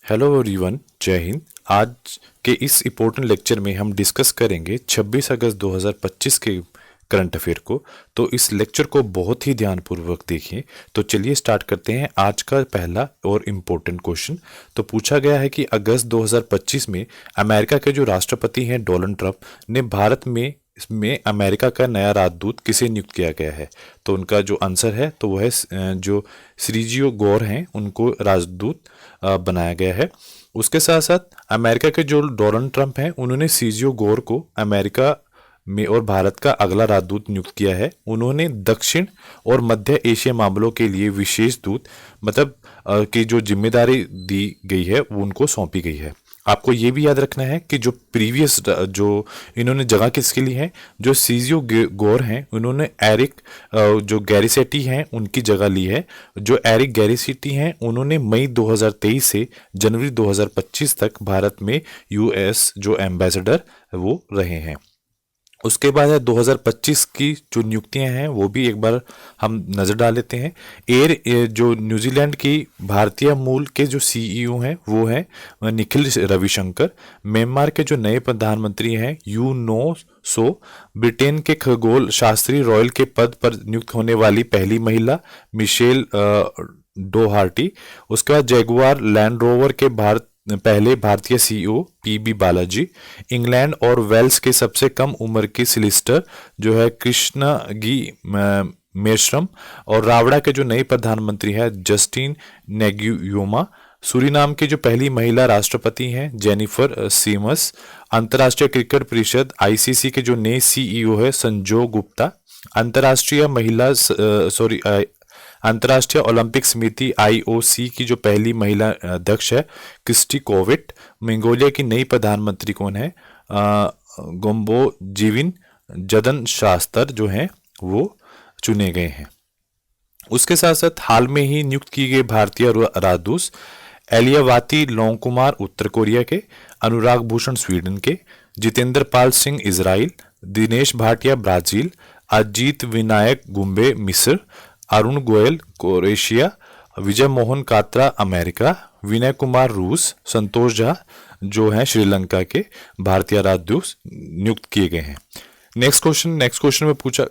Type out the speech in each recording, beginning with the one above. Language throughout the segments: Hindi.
हेलो एवरीवन, जय हिंद। आज के इस इम्पोर्टेंट लेक्चर में हम डिस्कस करेंगे 26 अगस्त 2025 के करंट अफेयर को। तो इस लेक्चर को बहुत ही ध्यानपूर्वक देखें। तो चलिए स्टार्ट करते हैं। आज का पहला और इम्पोर्टेंट क्वेश्चन तो पूछा गया है कि अगस्त 2025 में अमेरिका के जो राष्ट्रपति हैं डोनाल्ड ट्रंप ने भारत में इसमें अमेरिका का नया राजदूत किसे नियुक्त किया गया है। तो उनका जो आंसर है तो वह है जो सर्जियो गोर हैं, उनको राजदूत बनाया गया है। उसके साथ साथ अमेरिका के जो डोनाल्ड ट्रंप हैं उन्होंने सर्जियो गोर को अमेरिका में और भारत का अगला राजदूत नियुक्त किया है। उन्होंने दक्षिण और मध्य एशिया मामलों के लिए विशेष दूत मतलब की जो जिम्मेदारी दी गई है वो उनको सौंपी गई है। आपको ये भी याद रखना है कि जो प्रीवियस जो इन्होंने जगह किसके लिए है, जो सीजियो गोर हैं उन्होंने एरिक जो गैरिसेटी हैं उनकी जगह ली है। जो एरिक गैरिसेटी हैं उन्होंने मई 2023 से जनवरी 2025 तक भारत में यूएस जो एम्बेसडर वो रहे हैं। उसके बाद है 2025 की जो नियुक्तियां हैं वो भी एक बार हम नज़र डाल लेते हैं। जो न्यूजीलैंड की भारतीय मूल के जो सीईओ हैं वो हैं निखिल रविशंकर। म्यांमार के जो नए प्रधानमंत्री हैं यू नो सो। ब्रिटेन के खगोल शास्त्री रॉयल के पद पर नियुक्त होने वाली पहली महिला मिशेल डोहार्टी। उसके बाद जैगुआर लैंड रोवर के पहले भारतीय सीईओ पीबी बालाजी। इंग्लैंड और वेल्स के सबसे कम उम्र की सॉलिसिटर जो है कृष्णगी मेश्रम। और रावड़ा के जो नए प्रधानमंत्री है जस्टिन नेगुयोमा। सूरीनाम की जो पहली महिला राष्ट्रपति हैं जेनिफर सीमस। अंतर्राष्ट्रीय क्रिकेट परिषद आईसीसी के जो नए सीईओ है संजो गुप्ता। अंतर्राष्ट्रीय ओलंपिक समिति आईओसी की जो पहली महिला अध्यक्ष है क्रिस्टी कोविट। मंगोलिया की नई प्रधानमंत्री कौन है, गोम्बो जीविन जदन शास्त्र जो हैं वो चुने गए हैं। उसके साथ साथ हाल में ही नियुक्त की गई भारतीय राजदूत एलियावाती लोंगकुमार उत्तर कोरिया के, अनुराग भूषण स्वीडन के, जितेंद्र पाल सिंह इजराइल, दिनेश भाटिया ब्राजील, अजीत विनायक गुम्बे मिस्र, अरुण गोयल क्रोएशिया, विजय मोहन कात्रा अमेरिका, विनय कुमार रूस, संतोष झा जो हैं श्रीलंका के भारतीय राजदूत नियुक्त किए गए हैं। नेक्स्ट क्वेश्चन में पूछा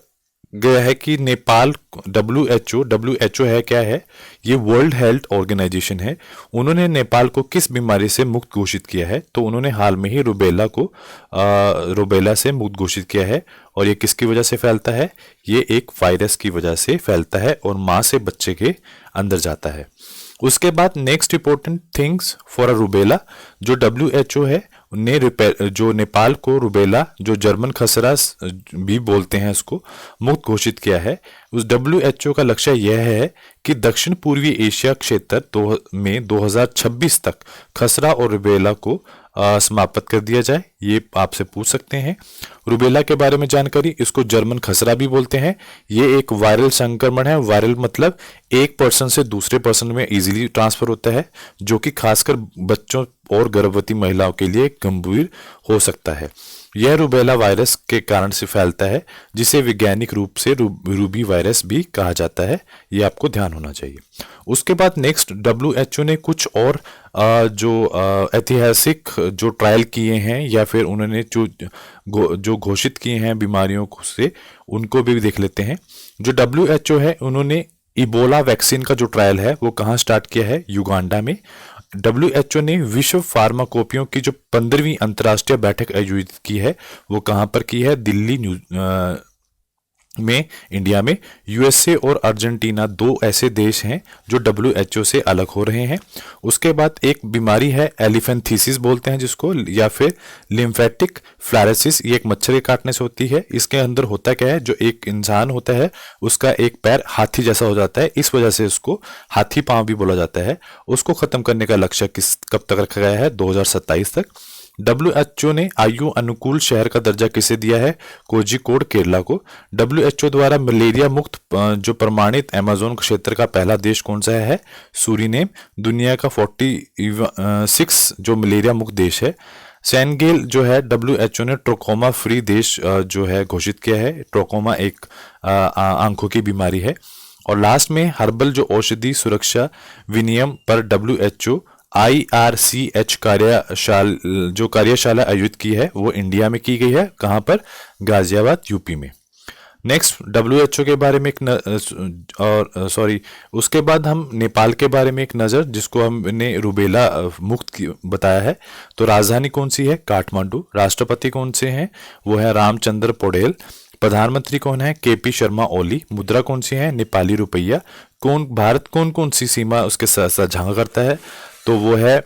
गया है कि नेपाल डब्ल्यूएचओ है क्या है, ये वर्ल्ड हेल्थ ऑर्गेनाइजेशन है। उन्होंने नेपाल को किस बीमारी से मुक्त घोषित किया है, तो उन्होंने हाल में ही रुबेला से मुक्त घोषित किया है। और ये किसकी वजह से फैलता है, ये एक वायरस की वजह से फैलता है और माँ से बच्चे के अंदर जाता है। उसके बाद next important things for a rubella, जो डब्ल्यूएचओ है ने जो नेपाल को रुबेला जो जर्मन खसरा भी बोलते हैं उसको मुक्त घोषित किया है। उस डब्ल्यूएचओ का लक्ष्य यह है कि दक्षिण पूर्वी एशिया क्षेत्र में 2026 तक खसरा और रुबेला को समाप्त कर दिया जाए। ये आपसे पूछ सकते हैं। रुबेला के बारे में जानकारी, इसको जर्मन खसरा भी बोलते हैं। ये एक वायरल संक्रमण है। वायरल मतलब एक पर्सन से दूसरे पर्सन में इजीली ट्रांसफर होता है, जो कि खासकर बच्चों और गर्भवती महिलाओं के लिए गंभीर हो सकता है। यह रुबेला वायरस के कारण से फैलता है, जिसे वैज्ञानिक रूप से रूबी वायरस भी कहा जाता है। ये आपको ध्यान होना चाहिए। उसके बाद नेक्स्ट डब्ल्यूएचओ ने कुछ और जो ऐतिहासिक जो ट्रायल किए हैं या फिर उन्होंने जो घोषित किए हैं बीमारियों से, उनको भी देख लेते हैं। जो डब्ल्यूएचओ है उन्होंने इबोला वैक्सीन का जो ट्रायल है वो कहाँ स्टार्ट किया है, युगांडा में। डब्ल्यूएचओ ने विश्व फार्माकोपियों की जो 15वीं अंतर्राष्ट्रीय बैठक आयोजित की है वो कहाँ पर की है, दिल्ली में इंडिया में। यूएसए और अर्जेंटीना दो ऐसे देश हैं जो डब्ल्यूएचओ से अलग हो रहे हैं। उसके बाद एक बीमारी है एलिफेंथीसिस बोलते हैं जिसको, या फिर लिम्फेटिक फ्लैरेसिस। ये एक मच्छर के काटने से होती है। इसके अंदर होता क्या है, जो एक इंसान होता है उसका एक पैर हाथी जैसा हो जाता है, इस वजह से उसको हाथी पांव भी बोला जाता है। उसको खत्म करने का लक्ष्य कब तक रखा गया है, 2027 तक। डब्ल्यूएचओ ने आयु अनुकूल शहर का दर्जा किसे दिया है, कोझिकोड केरला को। डब्ल्यूएचओ द्वारा मलेरिया मुक्त जो प्रमाणित अमेज़न क्षेत्र का पहला देश कौन सा है, सूरीनेम। दुनिया का 46 जो मलेरिया मुक्त देश है। सेनेगल जो है डब्ल्यूएचओ ने ट्रोकोमा फ्री देश जो है घोषित किया है। ट्रोकोमा एक आंखों की बीमारी है। और लास्ट में हर्बल जो औषधि सुरक्षा विनियम पर डब्ल्यूएचओ IRCH जो कार्यशाला आयोजित की है वो इंडिया में की गई है। कहाँ पर? गाजियाबाद, यूपी में। नेक्स्ट WHO के बारे में उसके बाद हम नेपाल के बारे में एक नज़र, जिसको हमने रूबेला मुक्त बताया है। तो राजधानी कौन सी है? काठमांडू। राष्ट्रपति कौन से हैं? वो है रामचंद्र पौडेल। प्रधानमंत्री कौन है? KP शर्मा ओली। मुद्रा कौन सी है? नेपाली रुपया। भारत कौन कौन सी सीमा उसके साथ साझा करता है? तो वो है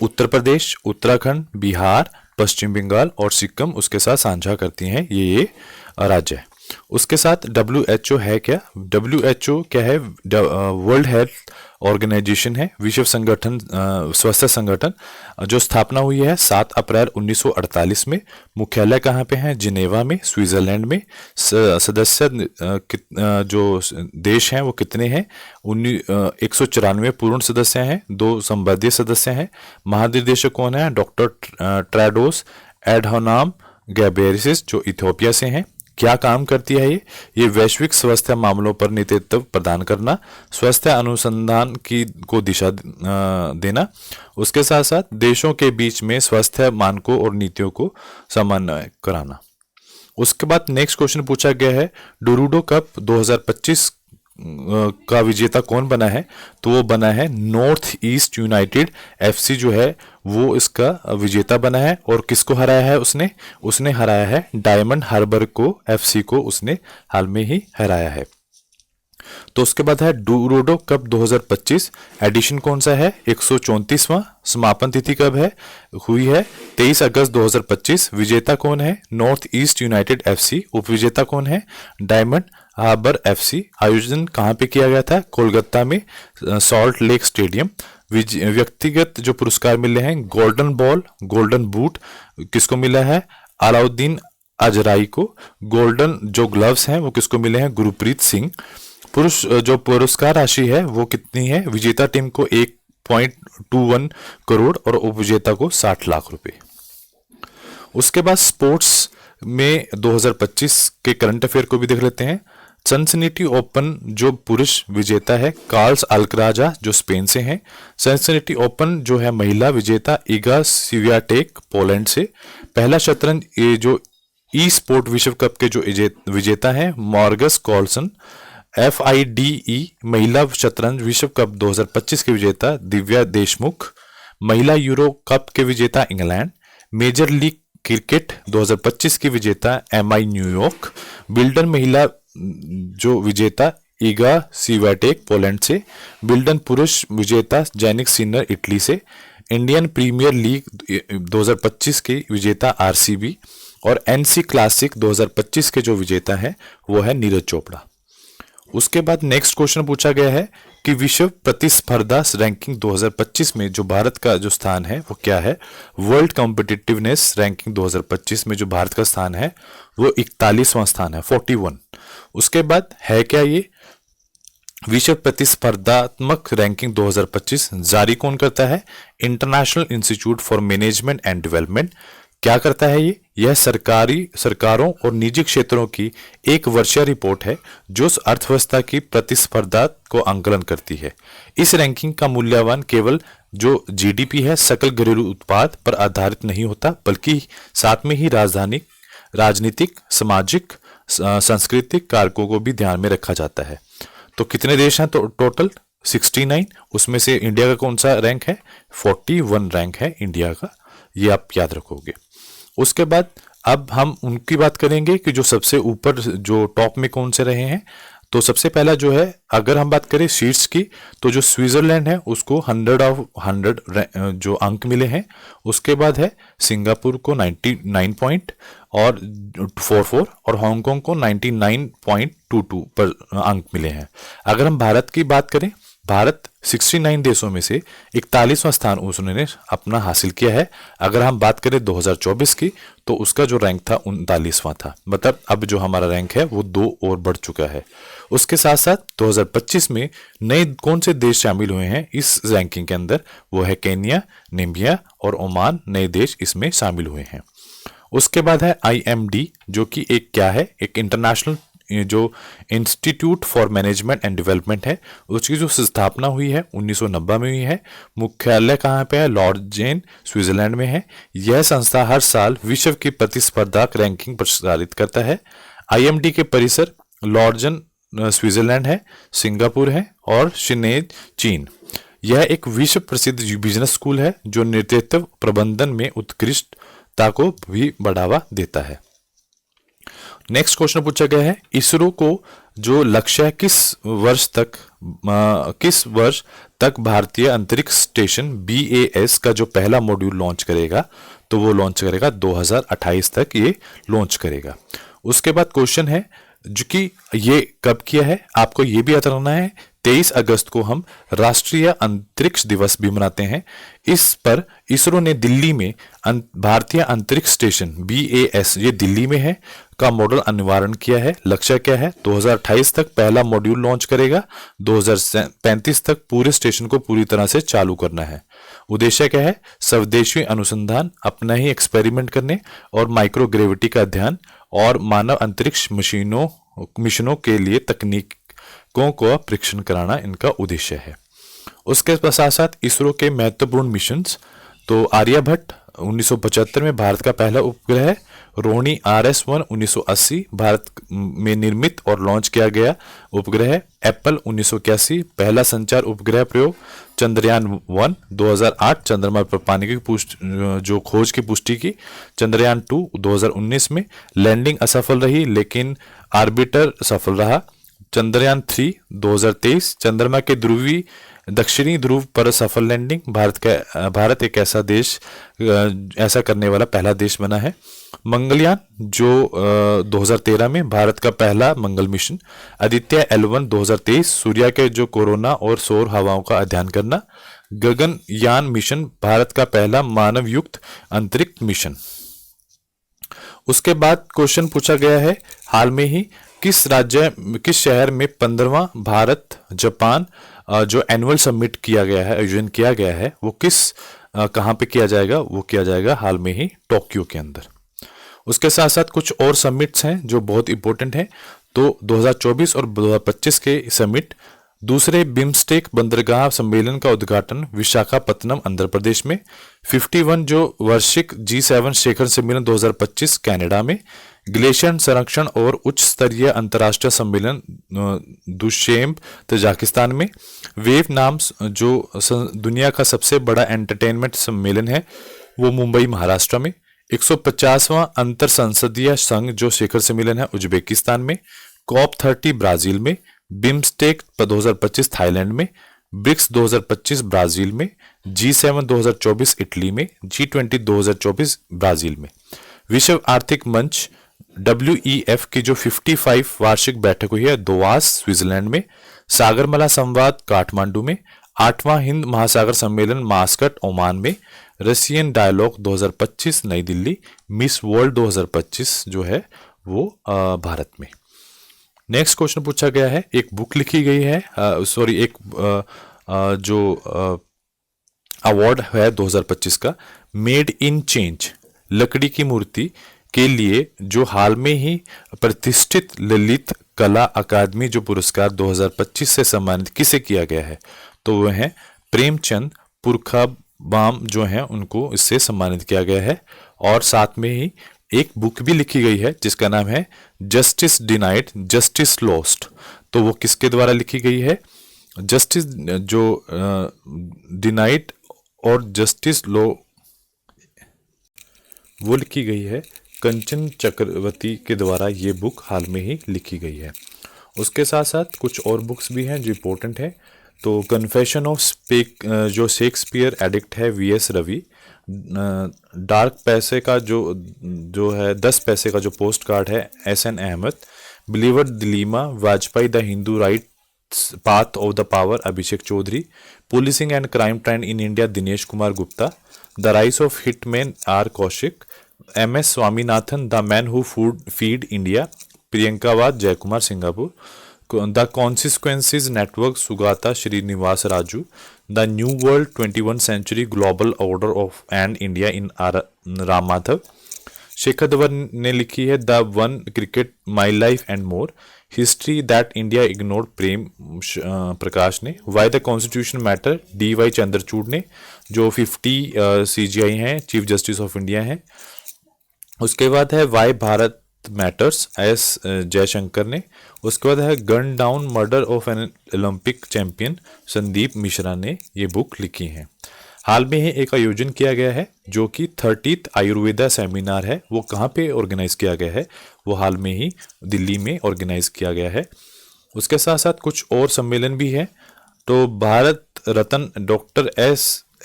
उत्तर प्रदेश, उत्तराखंड, बिहार, पश्चिम बंगाल और सिक्किम उसके साथ साझा करती हैं ये राज्य है। उसके साथ WHO है क्या? WHO क्या है? वर्ल्ड हेल्थ ऑर्गेनाइजेशन है, विश्व संगठन, स्वास्थ्य संगठन, जो स्थापना हुई है 7 अप्रैल 1948 में। मुख्यालय कहाँ पे है? जिनेवा में, स्विट्जरलैंड में। सदस्य जो देश हैं वो कितने हैं? 194 पूर्ण सदस्य हैं, 2 संबंधित सदस्य हैं। महानिदेशक कौन है? डॉक्टर ट्रेडोस एडहानोम गैब्रियेसस, जो इथियोपिया से हैं। क्या काम करती है ये वैश्विक स्वास्थ्य मामलों पर नेतृत्व प्रदान करना, स्वास्थ्य अनुसंधान को दिशा देना, उसके साथ साथ देशों के बीच में स्वास्थ्य मानकों और नीतियों को समन्वय कराना। उसके बाद नेक्स्ट क्वेश्चन पूछा गया है, डूरुडो कप 2025 का विजेता कौन बना है? तो वो बना है नॉर्थ ईस्ट यूनाइटेड FC जो है वो इसका विजेता बना है। और किसको हराया है उसने हराया है डायमंड हार्बर FC को उसने हाल में ही हराया है। तो उसके बाद है डूरोडो कप 2025 एडिशन कौन सा है? 134वां। समापन तिथि कब है? हुई है 23 अगस्त 2025। विजेता कौन है? नॉर्थ ईस्ट यूनाइटेड FC। उपविजेता कौन है? डायमंड हार्बर FC। आयोजन कहाँ पे किया गया था? कोलकाता में, सॉल्ट लेक स्टेडियम। व्यक्तिगत जो पुरस्कार मिले हैं, गोल्डन बॉल, गोल्डन बूट किसको मिला है? अलाउद्दीन अजराई को। गोल्डन जो ग्लव्स हैं वो किसको मिले हैं? गुरप्रीत सिंह। पुरुष जो पुरस्कार राशि है वो कितनी है? विजेता टीम को 1.21 करोड़ और उपविजेता को 60 लाख रुपए। उसके बाद स्पोर्ट्स में 2025 के करंट अफेयर को भी देख लेते हैं। सनसिनिटी ओपन जो पुरुष विजेता है कार्ल्स अल्कराजा जो स्पेन से हैं। सनसिनिटी ओपन जो है महिला विजेता इगा स्वियाटेक पोलैंड से। पहला शतरंज ये जो स्पोर्ट विश्व कप के जो विजेता हैं मॉर्गस कॉल्सन। FIDE महिला शतरंज विश्व कप 2025 के विजेता दिव्या देशमुख। महिला यूरो कप के विजेता इंग्लैंड। मेजर लीग क्रिकेट 2025 की विजेता MI न्यूयॉर्क। बिल्डन महिला जो विजेता ईगा स्वियाटेक पोलैंड से। बिल्डन पुरुष विजेता जैनिक सिनर इटली से। इंडियन प्रीमियर लीग 2025 के विजेता RCB। और NC क्लासिक 2025 के जो विजेता है वो है नीरज चोपड़ा। उसके बाद नेक्स्ट क्वेश्चन पूछा गया है कि विश्व प्रतिस्पर्धा रैंकिंग 2025 में जो भारत का जो स्थान है वो क्या है? वर्ल्ड कॉम्पिटिटिवनेस रैंकिंग 2025 में जो भारत का स्थान है वो 41वां स्थान है, 41। उसके बाद है क्या ये? विश्व प्रतिस्पर्धात्मक रैंकिंग 2025 जारी कौन करता है? International institute for management and development. क्या करता है ये? यह सरकारों और निजी क्षेत्रों की एक वर्षीय रिपोर्ट है जो अर्थव्यवस्था की प्रतिस्पर्धा को आंकलन करती है। इस रैंकिंग का मूल्यांकन केवल जो GDP है, सकल घरेलू उत्पाद पर आधारित नहीं होता, बल्कि साथ में ही राजनीतिक, सामाजिक, सांस्कृतिक कारकों को भी ध्यान में रखा जाता है। तो कितने देश हैं? तो टोटल 69। उसमें से इंडिया का कौन सा रैंक है? 41 रैंक है इंडिया का, ये आप याद रखोगे। उसके बाद अब हम उनकी बात करेंगे कि जो सबसे ऊपर जो टॉप में कौन से रहे हैं। तो सबसे पहला जो है, अगर हम बात करें शीर्ष की, तो जो स्विट्जरलैंड है उसको 100 of 100 जो अंक मिले हैं। उसके बाद है सिंगापुर को 99 पॉइंट और 44 और हांगकांग को 99.22 पर अंक मिले हैं। अगर हम भारत की बात करें, भारत 69 देशों में से 41वां स्थान उसने अपना हासिल किया है। अगर हम बात करें 2024 की, तो उसका जो रैंक था 39वां था। मतलब अब जो हमारा रैंक है वो 2 और बढ़ चुका है। उसके साथ साथ 2025 में नए कौन से देश शामिल हुए हैं इस रैंकिंग के अंदर? वो है केन्या, नामीबिया और ओमान, नए देश इसमें शामिल हुए हैं। उसके बाद है IMD जो कि एक क्या है? एक इंटरनेशनल जो institute for management and development है उसकी जो स्थापना हुई है 1990 में हुई है। मुख्यालय कहाँ पे है? लॉर्डजेन स्विट्जरलैंड में है। यह संस्था हर साल विश्व की प्रतिस्पर्धा रैंकिंग प्रसारित करता है। आईएमडी के परिसर लॉर्डजेन स्विट्जरलैंड है, सिंगापुर है और शिनेज चीन। यह एक विश्व प्रसिद्ध बिजनेस स्कूल है जो नेतृत्व प्रबंधन में उत्कृष्टता को भी बढ़ावा देता है। नेक्स्ट क्वेश्चन पूछा गया है, इसरो को जो लक्ष्य है किस वर्ष तक भारतीय अंतरिक्ष स्टेशन BAS का जो पहला मॉड्यूल लॉन्च करेगा? तो वो लॉन्च करेगा 2028 तक ये लॉन्च करेगा। उसके बाद क्वेश्चन है जो कि ये कब किया है, आपको ये भी याद रखना है। 23 अगस्त को हम राष्ट्रीय अंतरिक्ष दिवस भी मनाते हैं। इस पर इसरो ने दिल्ली में भारतीय अंतरिक्ष स्टेशन BAS, ये दिल्ली में है, का मॉडल अनिवार्य किया है। लक्ष्य क्या है? 2028 तक पहला मॉड्यूल लॉन्च करेगा, 2035 तक पूरे स्टेशन को पूरी तरह से चालू करना है। उद्देश्य क्या है? स्वदेशी अनुसंधान, अपना ही एक्सपेरिमेंट करने और माइक्रोग्रेविटी का अध्ययन और मानव अंतरिक्ष मिशनों के लिए तकनीकों को परीक्षण कराना इनका उद्देश्य है। उसके साथ साथ इसरो के महत्वपूर्ण मिशंस, तो आर्यभट्ट 1975 में भारत का पहला उपग्रह है। रोहिणी RS-1 1980 भारत में निर्मित और लॉन्च किया गया उपग्रह है। एप्पल 1981 पहला संचार उपग्रह प्रयोग। चंद्रयान-1 2008 चंद्रमा पर पानी की जो खोज की पुष्टि की। चंद्रयान-2 2019 में लैंडिंग असफल रही लेकिन ऑर्बिटर सफल रहा। चंद्रयान-3 2023 चंद्रमा के दक्षिणी ध्रुव पर सफल लैंडिंग। भारत एक ऐसा करने वाला पहला देश बना है। मंगलयान जो 2013 में भारत का पहला मंगल मिशन। आदित्य L1 2023 सूर्य के जो कोरोना और सौर हवाओं का अध्ययन करना। गगनयान मिशन भारत का पहला मानव युक्त अंतरिक्ष मिशन। उसके बाद क्वेश्चन पूछा गया है, हाल में ही किस शहर में 15वां भारत जापान जो एनुअल समिट किया गया है, आयोजन किया गया है, वो कहाँ पे किया जाएगा? वो किया जाएगा हाल में ही टोक्यो के अंदर। उसके साथ साथ कुछ और समिट्स हैं जो बहुत इंपॉर्टेंट हैं। तो 2024 और 2025 के समिट, दूसरे बिम्स्टेक बंदरगाह सम्मेलन का उद्घाटन विशाखापत्तनम आंध्र प्रदेश में। 51 जो वार्षिक G7 शिखर सम्मेलन 2025 कनाडा में। ग्लेशियर संरक्षण और उच्च स्तरीय अंतर्राष्ट्रीय सम्मेलन दुशेम्ब तजाकिस्तान में। वेव नाम जो दुनिया का सबसे बड़ा एंटरटेनमेंट सम्मेलन है वो मुंबई महाराष्ट्र में। 150वां अंतर संसदीय संघ जो शिखर सम्मेलन है उज्बेकिस्तान में। COP30 ब्राजील में। बिम्स्टेक 2025 थाईलैंड में। ब्रिक्स 2025 ब्राजील में। G7 2024 इटली में। G20 2024 ब्राजील में। विश्व आर्थिक मंच WEF की जो 55 वार्षिक बैठक हुई है दोवास स्विट्जरलैंड में। सागरमाला संवाद काठमांडू में। 8वां हिंद महासागर सम्मेलन मास्कट ओमान में। रशियन डायलॉग 2025 नई दिल्ली। मिस वर्ल्ड 2025 जो है वो भारत में। नेक्स्ट क्वेश्चन पूछा गया है, एक बुक लिखी गई है, जो अवार्ड है 2025 का, मेड इन चेंज लकड़ी की मूर्ति के लिए जो हाल में ही प्रतिष्ठित ललित कला अकादमी जो पुरस्कार 2025 से सम्मानित किसे किया गया है? तो वह है प्रेमचंद पुरखाबाम जो हैं, उनको इससे सम्मानित किया गया है। और साथ में ही एक बुक भी लिखी गई है जिसका नाम है जस्टिस डिनाइड जस्टिस लॉस्ट। तो वो किसके द्वारा लिखी गई है? जस्टिस जो डिनाइड और जस्टिस लॉ वो लिखी गई है कंचन चक्रवर्ती के द्वारा। ये बुक हाल में ही लिखी गई है। उसके साथ साथ कुछ और बुक्स भी हैं जो इम्पोर्टेंट है। तो कन्फेशन ऑफ जो शेक्सपियर एडिक्ट है VS रवि। डार्क पैसे का जो है 10 पैसे का जो पोस्ट कार्ड है SN Ahmed. Believer dilemma Vajpayee the Hindu right's path of the power Abhishek Choudhary. Policing and crime trend in India Dinesh Kumar Gupta. The rise of hitman R Kaushik. MS Swaminathan the man who feed India. प्रियंकावाद Jaikumar Singapore. The consequences network Sugata Srinivasa Raju. The new world 21 century global order of and India in Ram Madhav. Shikhar Dhawan ने लिखी है the one cricket my life and more, history that India ignored Prem Prakash ने, why the constitution matter D Y Chandrachud ने, जो 50 CGI हैं, चीफ जस्टिस ऑफ इंडिया हैं। उसके बाद है why Bharat matters S Jaishankar ने। उसके बाद है gun down murder of an Olympic champion, Sandeep Mishra ने ये बुक लिखी है। हाल में ही एक आयोजन किया गया है जो कि 30th आयुर्वेदा सेमिनार है, वो कहाँ पे ऑर्गेनाइज किया गया है, वो हाल में ही दिल्ली में ऑर्गेनाइज किया गया है। उसके साथ साथ कुछ और सम्मेलन भी है। तो भारत रत्न डॉक्टर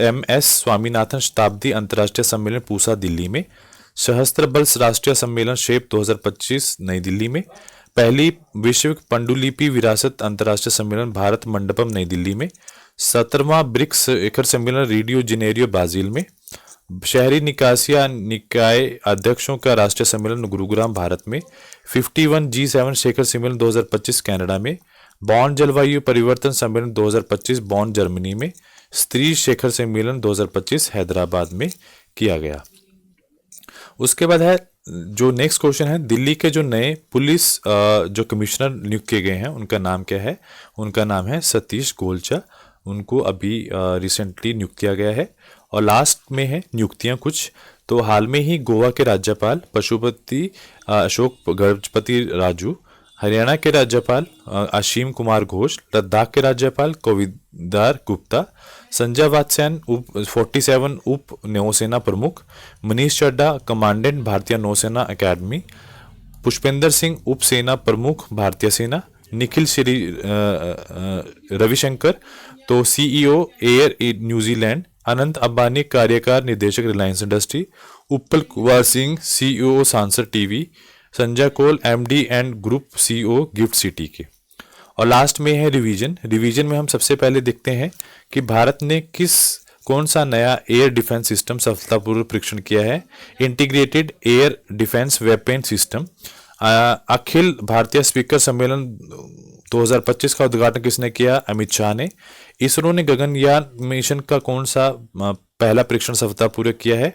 MS स्वामीनाथन शताब्दी अंतर्राष्ट्रीय सम्मेलन पूसा दिल्ली में, सहस्त्र बल्स राष्ट्रीय सम्मेलन शेप 2025 नई दिल्ली में, पहली विश्व पंडुलिपि विरासत अंतर्राष्ट्रीय सम्मेलन भारत मंडपम नई दिल्ली में, 17वां ब्रिक्स शिखर सम्मेलन रियो डी जेनेरियो ब्राजील में, शहरी निकासिया निकाय अध्यक्षों का राष्ट्रीय सम्मेलन गुरुग्राम भारत में, 51 G7 शिखर सम्मेलन 2025 कनाडा में, बॉन जलवायु परिवर्तन सम्मेलन 2025 बॉन जर्मनी में, स्त्री शिखर सम्मेलन 2025 हैदराबाद में किया गया। उसके बाद है जो नेक्स्ट क्वेश्चन है, दिल्ली के जो नए पुलिस जो कमिश्नर नियुक्त किए गए हैं उनका नाम क्या है? उनका नाम है सतीश गोलचा। उनको अभी रिसेंटली नियुक्त किया गया है। और लास्ट में है नियुक्तियां कुछ, तो हाल में ही गोवा के राज्यपाल पशुपति अशोक गजपति राजू, हरियाणा के राज्यपाल असीम कुमार घोष, लद्दाख के राज्यपाल कोविदार गुप्ता, संजय वात्स्यायन 47 उप नौसेना प्रमुख, मनीष चड्ढा कमांडेंट भारतीय नौसेना अकेडमी, पुष्पेंद्र सिंह उप सेना प्रमुख भारतीय सेना, निखिल श्री रविशंकर तो CEO एयर न्यूजीलैंड, अनंत अंबानी कार्यकारी निदेशक Reliance industry, Utpal Kumar Singh CEO Sansad TV, Sanjay Kaul MD and group CEO GIFT City के। और लास्ट में है रिवीजन में हम सबसे पहले देखते हैं कि भारत ने कौन सा नया एयर डिफेंस सिस्टम सफलतापूर्वक परीक्षण किया है। Integrated air defence weapon system. अखिल भारतीय स्पीकर सम्मेलन 2025 का उद्घाटन किसने किया? अमित शाह ने। इसरो ने गगनयान मिशन का कौन सा पहला परीक्षण सफलतापूर्वक किया है?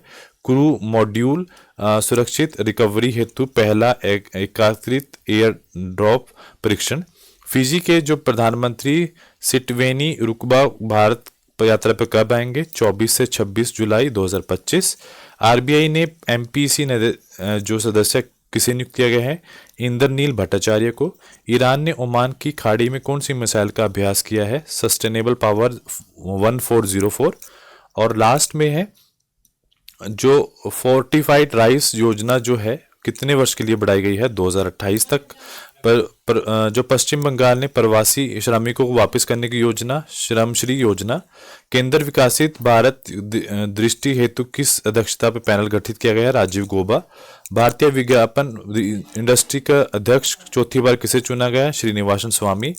क्रू मॉड्यूल सुरक्षित रिकवरी हेतु पहला एकीकृत एयर ड्रॉप परीक्षण। फिजी के जो प्रधानमंत्री सिटवेनी रुकबा भारत यात्रा पर कब आएंगे? 24 से 26 जुलाई 2025। RBI ने MPC जो सदस्य किसे नियुक्त किया गया है? इंद्रनील भट्टाचार्य को। ईरान ने ओमान की खाड़ी में कौन सी मिसाइल का अभ्यास किया है? Sustainable power 1404। और लास्ट में है जो फोर्टिफाइड राइस योजना जो है कितने वर्ष के लिए बढ़ाई गई है? 2028 तक। जो पश्चिम बंगाल ने प्रवासी श्रमिकों को वापस करने की योजना, श्रमश्री योजना। केंद्र विकसित भारत दृष्टि हेतु किस अध्यक्षता पर पैनल गठित किया गया है? राजीव गौबा। भारतीय विज्ञापन इंडस्ट्री का अध्यक्ष चौथी बार किसे चुना गया? श्रीनिवासन स्वामी।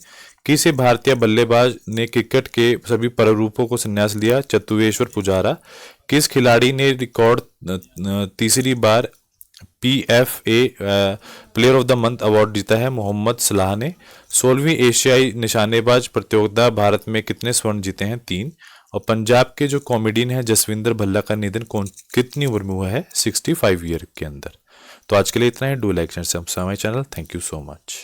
किसी भारतीय बल्लेबाज ने क्रिकेट के सभी प्रारूपों को संन्यास लिया? चतुरेश्वर पुजारा। किस खिलाड़ी ने रिकॉर्ड तीसरी बार PFA player of the month award जीता है? मोहम्मद सलाह ने। 16वीं एशियाई निशानेबाज प्रतियोगिता भारत में कितने स्वर्ण जीते हैं? 3। और पंजाब के जो कॉमेडियन है जसविंदर भल्ला का निधन कितनी उम्र में हुआ है? 65 ईयर के अंदर। तो आज के लिए इतना ही। Do like and subscribe my channel. Thank you so much.